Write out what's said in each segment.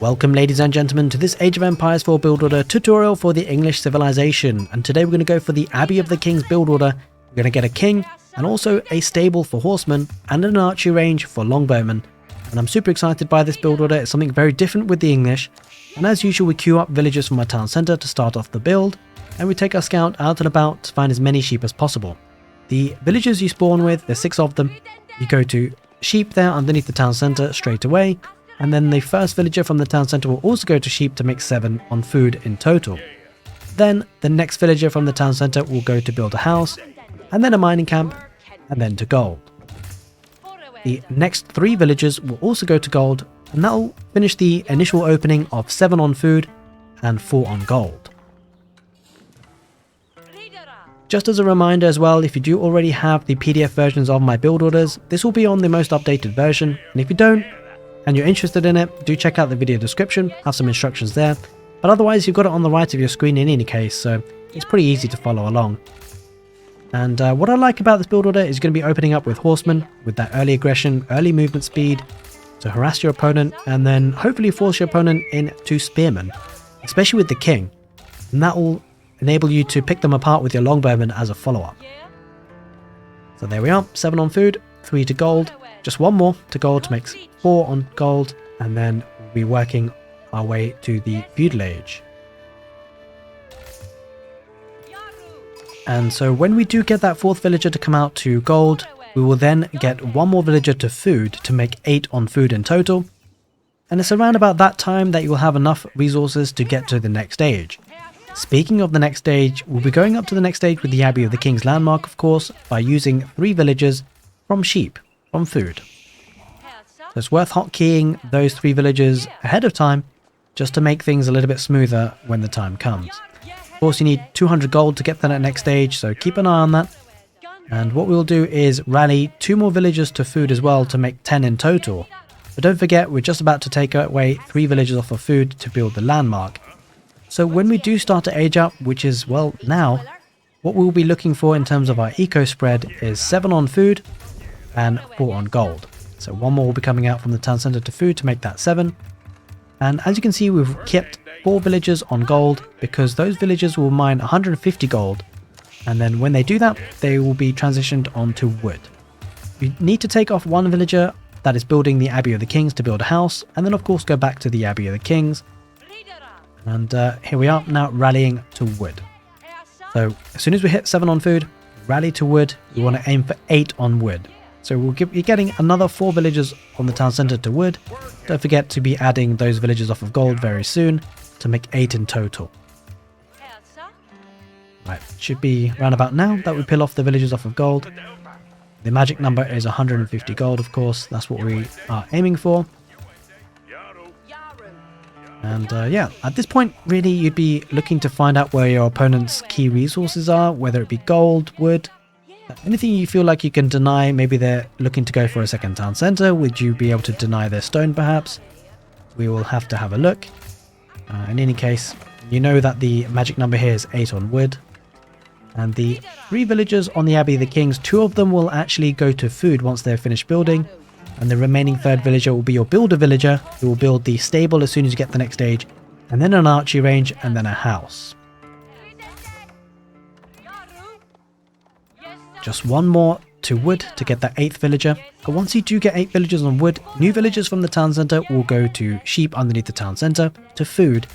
Welcome ladies and gentlemen to this Age of Empires 4 build order tutorial for the English civilization, and today we're going to go for the Abbey of the Kings build order. We're going to get a king and also a stable for horsemen and an archery range for longbowmen, and I'm super excited by this build order. It's something very different with the English, and as usual we queue up villagers from our town centre to start off the build, and we take our scout out and about to find as many sheep as possible. The villagers you spawn with, there's 6 of them, you go to sheep there underneath the town centre straight away. And then the first villager from the town centre will also go to sheep to make 7 on food in total. Then the next villager from the town centre will go to build a house, and then a mining camp, and then to gold. The next 3 villagers will also go to gold, and that will finish the initial opening of 7 on food and 4 on gold. Just as a reminder as well, if you do already have the PDF versions of my build orders, this will be on the most updated version, and if you don't, and you're interested in it, do check out the video description, have some instructions there, but otherwise you've got it on the right of your screen in any case, so it's pretty easy to follow along. And what I like about this build order is going to be opening up with horsemen, with that early aggression, early movement speed, to harass your opponent, and then hopefully force your opponent into spearmen, especially with the king, and that will enable you to pick them apart with your longbowmen as a follow-up. So there we are, 7 on food, 3 to gold. Just 1 more to gold to make 4 on gold, and then we'll be working our way to the feudal age. And so when we do get that 4th villager to come out to gold, we will then get 1 more villager to food to make 8 on food in total. And it's around about that time that you will have enough resources to get to the next stage. Speaking of the next stage, we'll be going up to the next stage with the Abbey of the King's landmark, of course, by using 3 villagers from sheep. From food. So it's worth hotkeying those 3 villagers ahead of time just to make things a little bit smoother when the time comes. Of course you need 200 gold to get to that next stage, so keep an eye on that. And what we'll do is rally 2 more villagers to food as well to make 10 in total. But don't forget, we're just about to take away 3 villagers off of food to build the landmark. So when we do start to age up, which is, well, now, what we'll be looking for in terms of our eco spread is 7 on food and 4 on gold. So 1 more will be coming out from the town centre to food to make that 7. And as you can see, we've kept 4 villagers on gold because those villagers will mine 150 gold, and then when they do that, they will be transitioned onto wood. You need to take off 1 villager that is building the Abbey of the Kings to build a house, and then of course go back to the Abbey of the Kings. And here we are now rallying to wood. So as soon as we hit 7 on food, rally to wood. We want to aim for 8 on wood. So you're getting another 4 villagers on the town centre to wood. Don't forget to be adding those villagers off of gold very soon to make 8 in total. Right, should be around about now that we peel off the villagers off of gold. The magic number is 150 gold, of course. That's what we are aiming for. And yeah, at this point really you'd be looking to find out where your opponent's key resources are, whether it be gold, wood, anything you feel like you can deny. Maybe they're looking to go for a second town centre. Would you be able to deny their stone perhaps? We will have to have a look. In any case, you know that the magic number here is 8 on wood. And the 3 villagers on the Abbey of the Kings, 2 of them will actually go to food once they're finished building. And the remaining 3rd villager will be your builder villager, who will build the stable as soon as you get the next stage. And then an archery range, and then a house. Just 1 more to wood to get that 8th villager. But once you do get 8 villagers on wood, new villagers from the town centre will go to sheep underneath the town centre to food.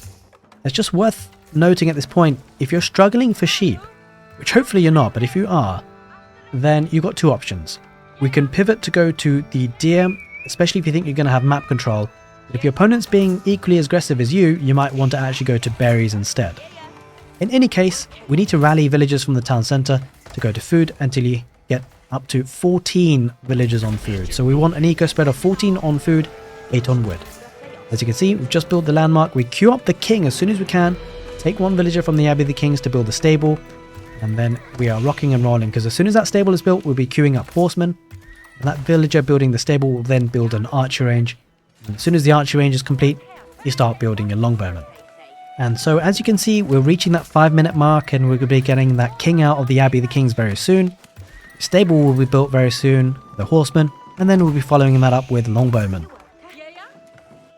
It's just worth noting at this point, if you're struggling for sheep, which hopefully you're not, but if you are, then you've got 2 options. We can pivot to go to the deer, especially if you think you're going to have map control. If your opponent's being equally as aggressive as you might want to actually go to berries instead. In any case, we need to rally villagers from the town centre to go to food until you get up to 14 villagers on food. So we want an eco spread of 14 on food, 8 on wood. As you can see, we've just built the landmark. We queue up the king as soon as we can, take 1 villager from the Abbey of the Kings to build the stable, and then we are rocking and rolling, because as soon as that stable is built, we'll be queuing up horsemen, and that villager building the stable will then build an archer range, and as soon as the archer range is complete, you start building your longbowmen. And so as you can see, we're reaching that 5-minute mark, and we're going to be getting that king out of the Abbey of the Kings very soon. The stable will be built very soon, the horsemen, and then we'll be following that up with longbowmen.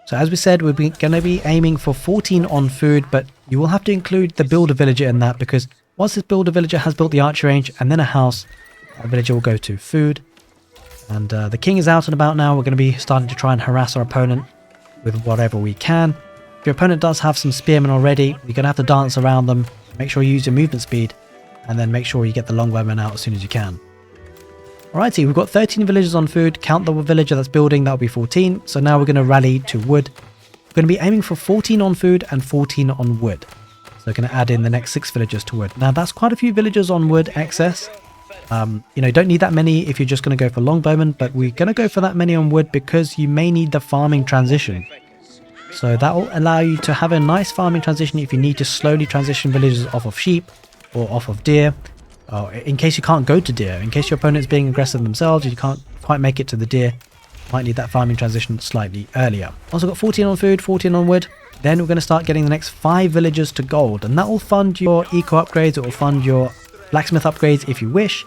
So as we said, we're going to be aiming for 14 on food, but you will have to include the builder villager in that, because once this builder villager has built the archer range and then a house, that villager will go to food. And the king is out and about now. We're going to be starting to try and harass our opponent with whatever we can. If your opponent does have some spearmen already, you're going to have to dance around them. Make sure you use your movement speed, and then make sure you get the longbowmen out as soon as you can. Alrighty, we've got 13 villagers on food. Count the villager that's building, that'll be 14. So now we're going to rally to wood. We're going to be aiming for 14 on food and 14 on wood. So we're going to add in the next 6 villagers to wood. Now that's quite a few villagers on wood excess. You know, don't need that many if you're just going to go for longbowmen, but we're going to go for that many on wood because you may need the farming transition. So that will allow you to have a nice farming transition if you need to slowly transition villagers off of sheep or off of deer. In case you can't go to deer, in case your opponent's being aggressive themselves, you can't quite make it to the deer, might need that farming transition slightly earlier. Also got 14 on food, 14 on wood. Then we're going to start getting the next 5 villagers to gold, and that will fund your eco upgrades, it will fund your blacksmith upgrades if you wish.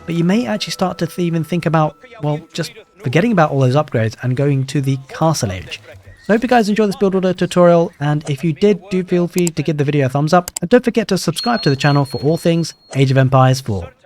But you may actually start to even think about, well, just forgetting about all those upgrades and going to the castle age. So I hope you guys enjoyed this build order tutorial, and if you did, do feel free to give the video a thumbs up, and don't forget to subscribe to the channel for all things Age of Empires 4.